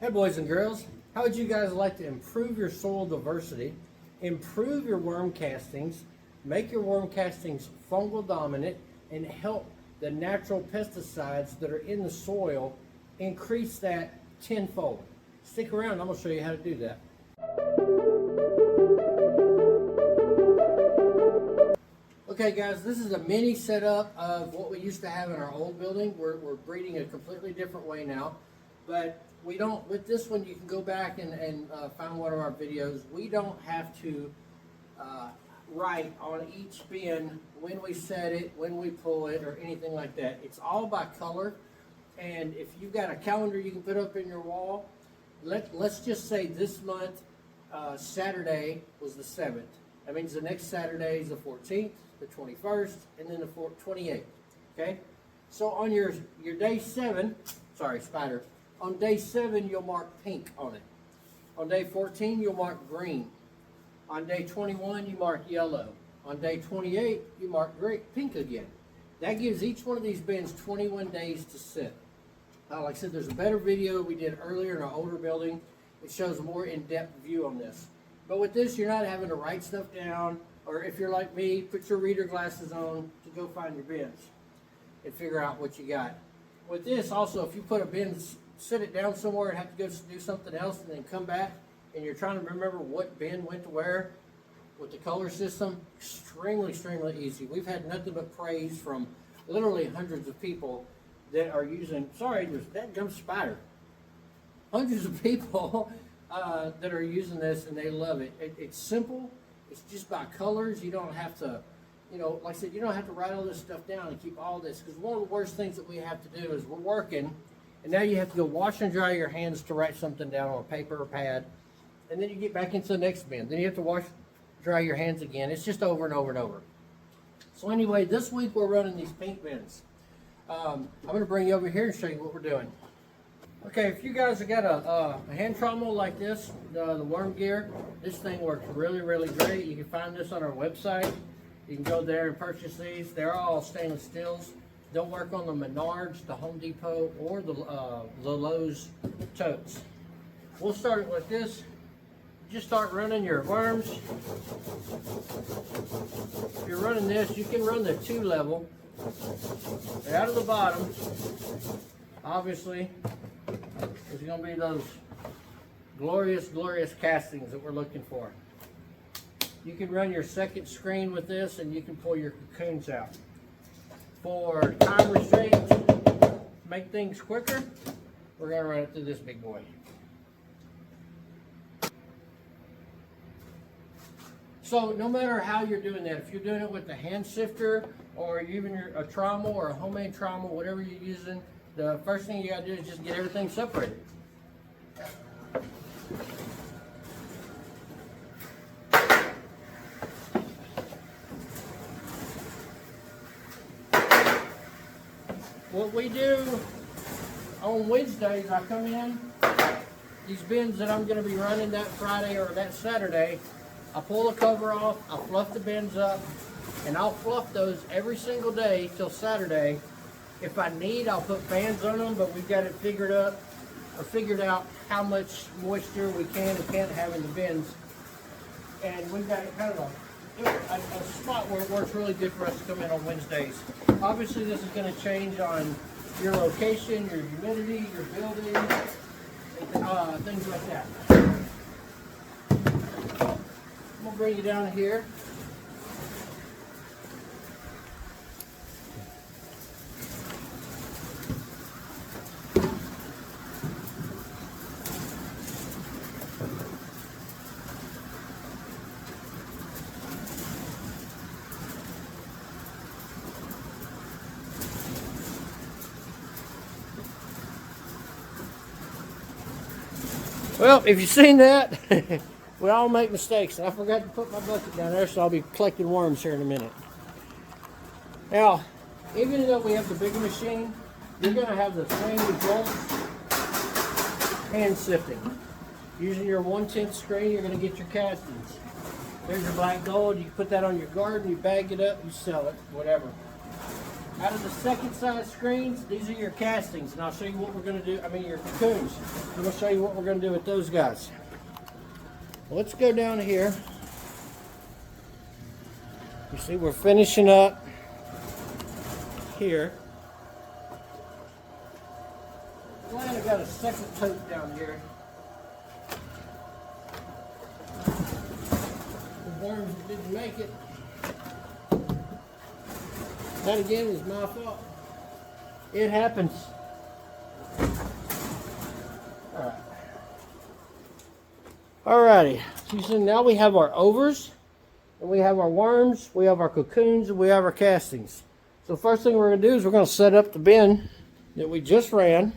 Hey boys and girls, how would you guys like to improve your soil diversity, improve your worm castings, make your worm castings fungal dominant, and help the natural pesticides that are in the soil increase that tenfold? Stick around, I'm going to show you how to do that. Okay guys, this is a mini setup of what we used to have in our old building. We're breeding a completely different way now, but we don't, with this one you can go back and find one of our videos. We don't have to write on each bin when we set it, when we pull it, or anything like that. It's all by color, and if you've got a calendar you can put up in your wall, let's just say this month Saturday was the 7th. That means the next Saturday is the 14th, the 21st, and then the 28th, okay? So on your day 7, sorry, spider, on day 7, you'll mark pink on it. On day 14, you'll mark green. On day 21, you mark yellow. On day 28, you mark pink again. That gives each one of these bins 21 days to sit. Like I said, there's a better video we did earlier in our older building. It shows a more in-depth view on this. But with this, you're not having to write stuff down, or if you're like me, put your reader glasses on to go find your bins and figure out what you got. With this, also, if you put a bin, sit it down somewhere and have to go do something else and then come back, and you're trying to remember what bin went to where with the color system, extremely easy. We've had nothing but praise from literally hundreds of people that are using, sorry, there's that dumb spider. Hundreds of people that are using this, and they love it. It's simple. It's just by colors. You don't have to, like I said, you don't have to write all this stuff down and keep all this, because one of the worst things that we have to do is we're working, and now you have to go wash and dry your hands to write something down on paper or pad, and then you get back into the next bin. Then you have to wash, dry your hands again. It's just over and over and over. So anyway, this week we're running these pink bins. I'm going to bring you over here and show you what we're doing. Okay, if you guys have got a hand trommel like this, the worm gear, this thing works really great. You can find this on our website. You can go there and purchase these. They're all stainless steels. They'll work on the Menards, the Home Depot, or the Lowe's totes. We'll start it with this. Just start running your worms. If you're running this, you can run the 2 level. They're out of the bottom. Obviously, there's going to be those glorious castings that we're looking for. You can run your second screen with this, and you can pull your cocoons out. For time restraint, make things quicker, we're going to run it through this big boy. So no matter how you're doing that, if you're doing it with the hand sifter, or even a trommel or a homemade trommel, whatever you're using, the first thing you got to do is just get everything separated. What we do on Wednesdays, I come in, these bins that I'm going to be running that Friday or that Saturday, I pull the cover off, I fluff the bins up, and I'll fluff those every single day till Saturday. If I need, I'll put fans on them, but we've got it figured out how much moisture we can and can't have in the bins. And we've got kind of a spot where it works really good for us to come in on Wednesdays. Obviously, this is going to change on your location, your humidity, your building, things like that. I'm going to bring you down here. Well, if you've seen that, we all make mistakes. I forgot to put my bucket down there, so I'll be collecting worms here in a minute. Now, even though we have the bigger machine, you're going to have the same results hand sifting. Using your 1/10 screen, you're going to get your castings. There's your black gold. You put that on your garden, you bag it up, you sell it, whatever. Out of the second size screens, these are your castings, and I'll show you what we're going to do. I mean, your cocoons. I'm going to show you what we're going to do with those guys. Let's go down here. You see, we're finishing up here. Glad I got a second tote down here. The worms didn't make it. That again was my fault. It happens. Alrighty. So now we have our overs, and we have our worms, we have our cocoons, and we have our castings. So the first thing we're going to do is we're going to set up the bin that we just ran.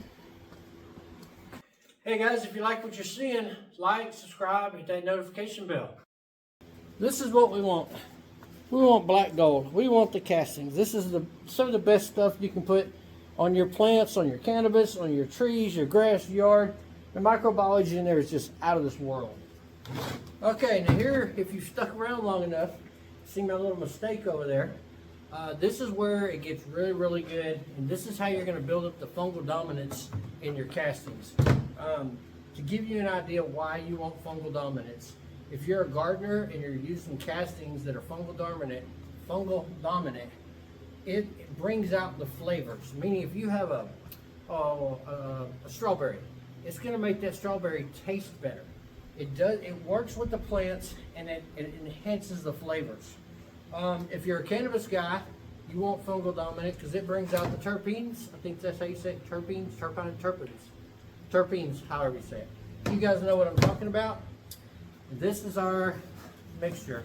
Hey guys, if you like what you're seeing, like, subscribe, hit that notification bell. This is what we want. We want black gold. We want the castings. This is some of the best stuff you can put on your plants, on your cannabis, on your trees, your grass, yard. The microbiology in there is just out of this world. Okay, now here, if you've stuck around long enough, see my little mistake over there. This is where it gets really, really good, and this is how you're going to build up the fungal dominance in your castings. To give you an idea why you want fungal dominance, if you're a gardener and you're using castings that are fungal dominant, it brings out the flavors. Meaning, if you have a strawberry, it's going to make that strawberry taste better. It works with the plants, and it enhances the flavors. If you're a cannabis guy, you want fungal dominant because it brings out the terpenes. I think that's how you say it, terpenes, terpenes, however you say it. You guys know what I'm talking about. This is our mixture.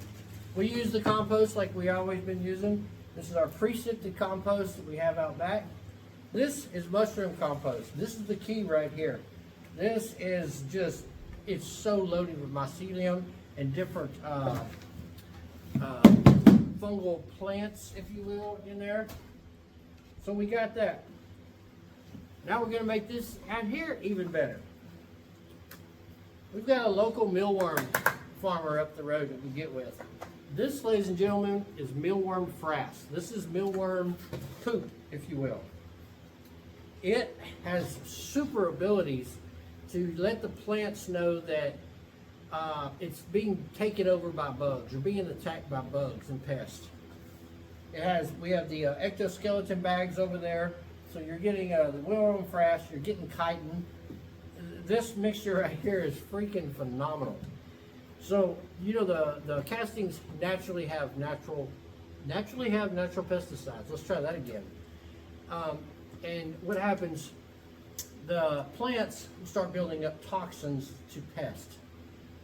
We use the compost like we always been using. This is our pre-sifted compost that we have out back. This is mushroom compost. This is the key right here. This is just, it's so loaded with mycelium and different fungal plants, if you will, in there. So we got that. Now we're going to make this out here even better. We've got a local mealworm farmer up the road that we get with. This, ladies and gentlemen, is mealworm frass. This is mealworm poop, if you will. It has super abilities to let the plants know that it's being taken over by bugs or being attacked by bugs and pests. We have the ectoskeleton bags over there, so you're getting the mealworm frass, you're getting chitin. This mixture right here is freaking phenomenal. So, you know, the castings naturally have natural pesticides. Let's try that again. And what happens, the plants start building up toxins to pest.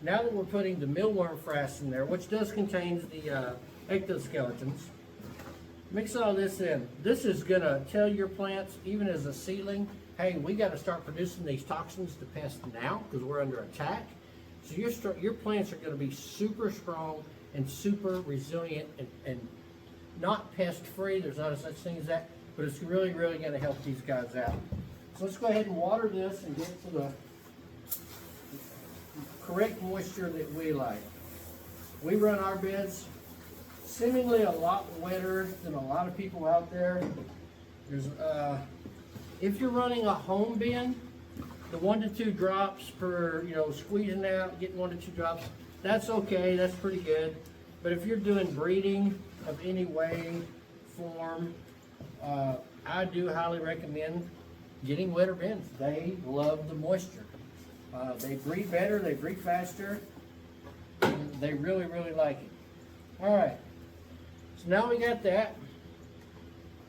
Now that we're putting the mealworm frass in there, which does contain the ectoskeletons, mix all this in. This is gonna tell your plants, even as a seedling, hey, we got to start producing these toxins to pests now because we're under attack. So your plants are going to be super strong and super resilient and not pest free. There's not a such thing as that, but it's really, really going to help these guys out. So let's go ahead and water this and get to the correct moisture that we like. We run our beds seemingly a lot wetter than a lot of people out there. There's if you're running a home bin, the 1 to 2 drops per, squeezing out, getting 1 to 2 drops, that's okay, that's pretty good. But if you're doing breeding of any way, form, I do highly recommend getting wetter bins. They love the moisture. They breed better, they breed faster, and they really, really like it. All right, so now we got that.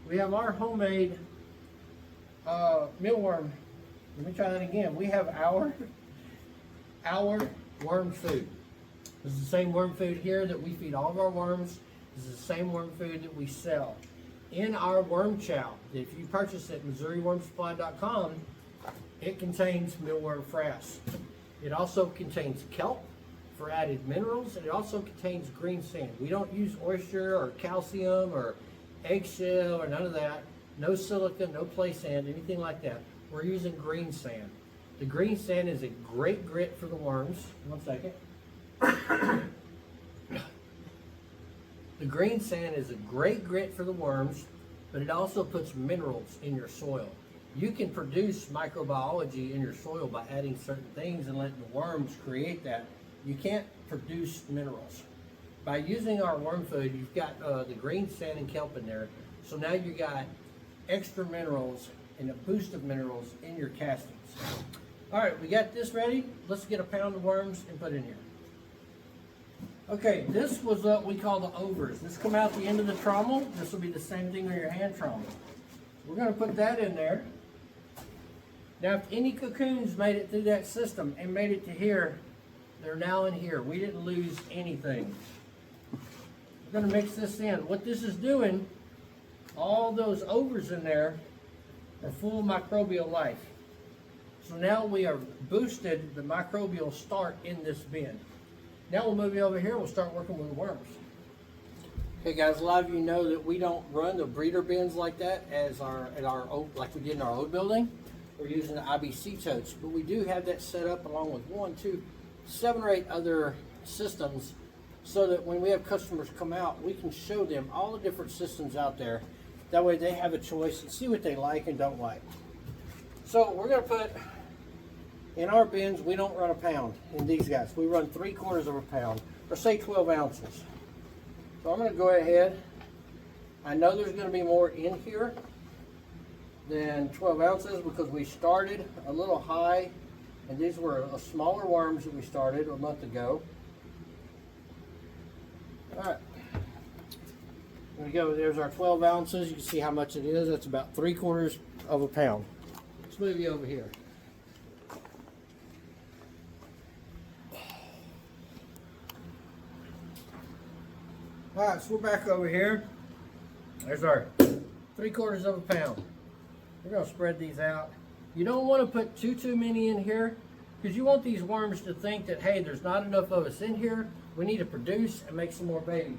We have our homemade mealworm. Let me try that again. We have our worm food. This is the same worm food here that we feed all of our worms. This is the same worm food that we sell. In our worm chow, if you purchase it at MissouriWormSupply.com, it contains mealworm frass. It also contains kelp for added minerals, and it also contains green sand. We don't use oyster or calcium or eggshell or none of that. No silica, no play sand, anything like that. We're using green sand. The green sand is a great grit for the worms. One second. The green sand is a great grit for the worms. but it also puts minerals in your soil. You can produce microbiology in your soil by adding certain things and letting the worms create that. You can't produce minerals. By using our worm food, you've got the green sand and kelp in there. So now you got extra minerals and a boost of minerals in your castings. All right, we got this ready. Let's get a pound of worms and put in here. Okay, this was what we call the overs. This come out the end of the trommel. This will be the same thing on your hand trommel. We're going to put that in there. Now, if any cocoons made it through that system and made it to here, they're now in here. We didn't lose anything. We're going to mix this in. What this is doing, all those overs in there are full of microbial life. So now we are boosted the microbial start in this bin. Now we'll move you over here. We'll start working with worms. Okay, guys, a lot of you know that we don't run the breeder bins like that as like we did in our old building. We're using the IBC totes, but we do have that set up along with 1, 2, 7 or 8 other systems, so that when we have customers come out, we can show them all the different systems out there. That way they have a choice and see what they like and don't like. So we're going to put in our bins, we don't run a pound in these guys. We run 3/4 of a pound, or say 12 ounces. So I'm going to go ahead. I know there's going to be more in here than 12 ounces because we started a little high, and these were smaller worms that we started a month ago. All right, there we go. There's our 12 ounces. You can see how much it is. That's about 3/4 of a pound. Let's move you over here. All right, so we're back over here. There's our 3/4 of a pound. We're going to spread these out. You don't want to put too many in here, because you want these worms to think that, hey, there's not enough of us in here. We need to produce and make some more babies.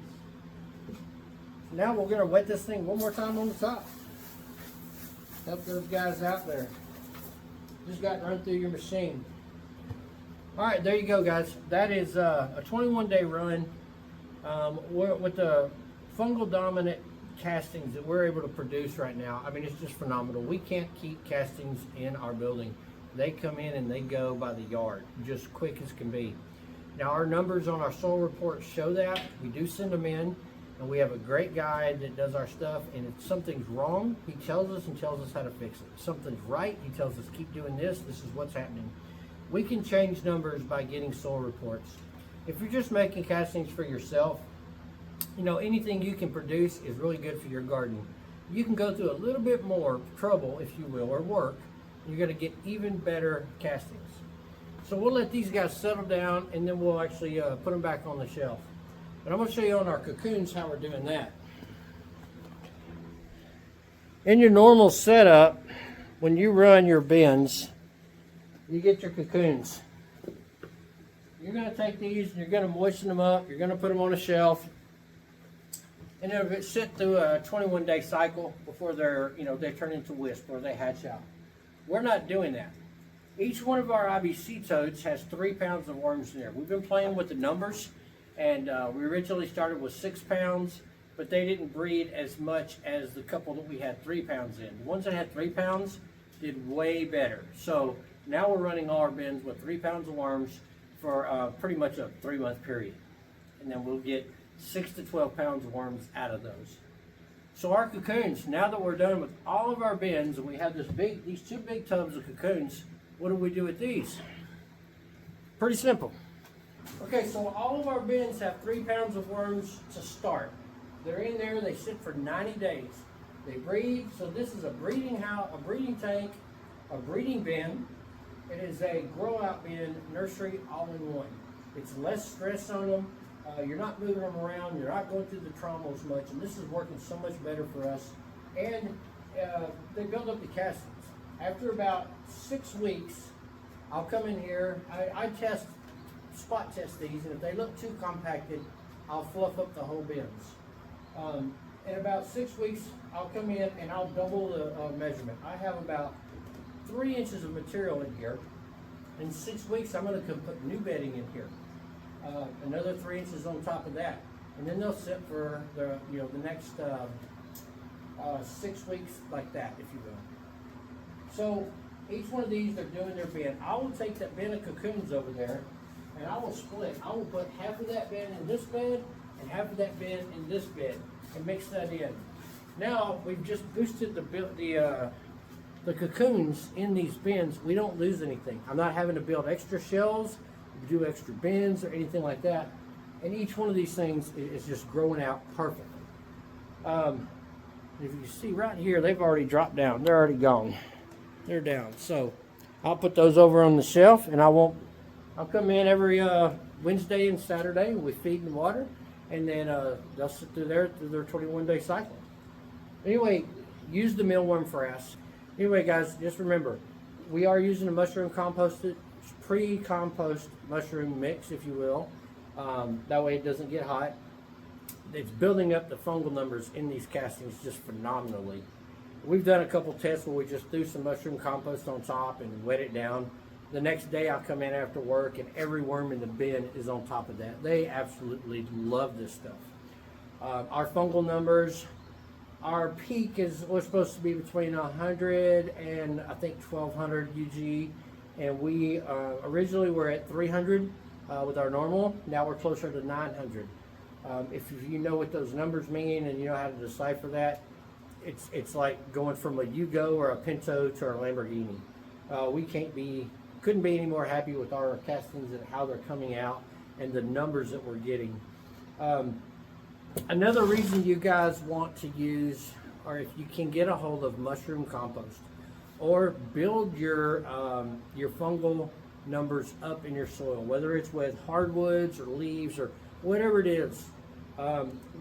So now we're going to wet this thing one more time on the top. Help those guys out there. Just got to run through your machine. All right, there you go, guys. That is a 21-day run. With the fungal dominant castings that we're able to produce right now, I mean, it's just phenomenal. We can't keep castings in our building. They come in and they go by the yard, just quick as can be. Now, our numbers on our soil reports show that. We do send them in, and we have a great guy that does our stuff, and if something's wrong, he tells us and tells us how to fix it. If something's right, he tells us, keep doing this, this is what's happening. We can change numbers by getting soil reports. If you're just making castings for yourself, you know, anything you can produce is really good for your garden. You can go through a little bit more trouble, if you will, or work. You're going to get even better castings. So we'll let these guys settle down, and then we'll actually put them back on the shelf. But I'm going to show you on our cocoons how we're doing that. In your normal setup, when you run your bins, you get your cocoons. You're going to take these and you're going to moisten them up. You're going to put them on a shelf, and they'll sit through a 21-day cycle before they're, they turn into wisp or they hatch out. We're not doing that. Each one of our IBC totes has 3 pounds of worms in there. We've been playing with the numbers, and we originally started with 6 pounds, but they didn't breed as much as the couple that we had 3 pounds in. The ones that had 3 pounds did way better. So now we're running all our bins with 3 pounds of worms for pretty much a 3-month period. And then we'll get 6 to 12 pounds of worms out of those. So our cocoons, now that we're done with all of our bins and we have these 2 big tubs of cocoons, what do we do with these? Pretty simple. Okay, so all of our bins have 3 pounds of worms to start. They're in there, they sit for 90 days. They breed, so this is a breeding house, a breeding tank, a breeding bin. It is a grow out bin, nursery, all in one. It's less stress on them. You're not moving them around. You're not going through the trommels much, and this is working so much better for us. And they build up the castings. After about 6 weeks, I'll come in here. I spot test these, and if they look too compacted, I'll fluff up the whole bins. In about 6 weeks, I'll come in and I'll double the measurement. I have about 3 inches of material in here. In 6 weeks, I'm going to put new bedding in here. Another 3 inches on top of that, and then they'll sit for the next 6 weeks like that, if you will. So each one of these, they're doing their bin. I will take that bin of cocoons over there and I will split. I will put half of that bin in this bed and half of that bin in this bed and mix that in. Now we've just boosted the cocoons in these bins. We don't lose anything. I'm not having to build extra shells, do extra bins or anything like that. And each one of these things is just growing out perfectly. If you see right here, they've already dropped down. They're already gone. They're down. So I'll put those over on the shelf, and I'll come in every Wednesday and Saturday. We feed and water, and then they'll sit through their 21-day cycle. Anyway, use the mealworm frass. Anyway, guys, just remember, we are using a mushroom composted, pre-compost mushroom mix, if you will. That way it doesn't get hot. It's building up the fungal numbers in these castings just phenomenally. We've done a couple tests where we just threw some mushroom compost on top and wet it down. The next day I'll come in after work and every worm in the bin is on top of that. They absolutely love this stuff. Our fungal numbers, our peak was supposed to be between 100 and I think 1200 UG, and we originally were at 300 with our normal. Now we're closer to 900. If you know what those numbers mean and you know how to decipher that, it's like going from a Yugo or a Pinto to our Lamborghini. We couldn't be any more happy with our castings and how they're coming out and the numbers that we're getting. Another reason you guys want to use, or if you can get a hold of mushroom compost, or build your fungal numbers up in your soil, whether it's with hardwoods or leaves or whatever it is.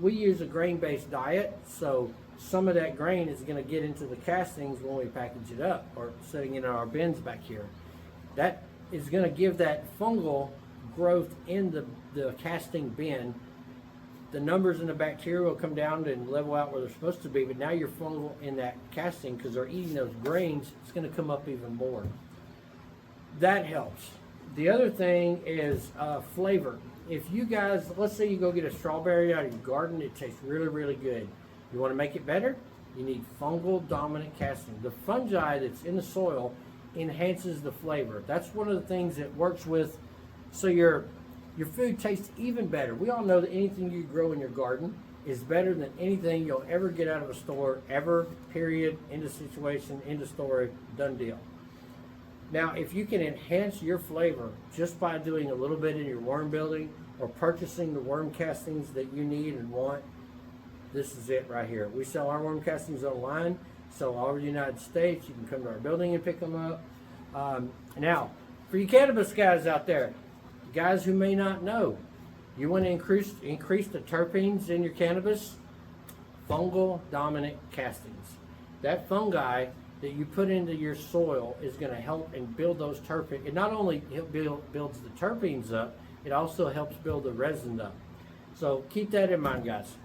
We use a grain-based diet, so some of that grain is going to get into the castings when we package it up or sitting in our bins back here. That is going to give that fungal growth in the casting bin. The numbers in the bacteria will come down and level out where they're supposed to be, but now your fungal in that casting, because they're eating those grains, it's going to come up even more. That helps. The other thing is flavor. If you guys, let's say you go get a strawberry out of your garden, it tastes really, really good. You want to make it better? You need fungal dominant casting. The fungi that's in the soil enhances the flavor. That's one of the things that works with, so your food tastes even better. We all know that anything you grow in your garden is better than anything you'll ever get out of a store, ever, period, end of situation, end of story, done deal. Now, if you can enhance your flavor just by doing a little bit in your worm building or purchasing the worm castings that you need and want, this is it right here. We sell our worm castings online, so all over the United States. You can come to our building and pick them up. Now, for you cannabis guys out there, guys who may not know, you want to increase the terpenes in your cannabis? Fungal dominant castings. That fungi that you put into your soil is going to help and build those terpenes. It not only builds the terpenes up, it also helps build the resin up. So keep that in mind, guys.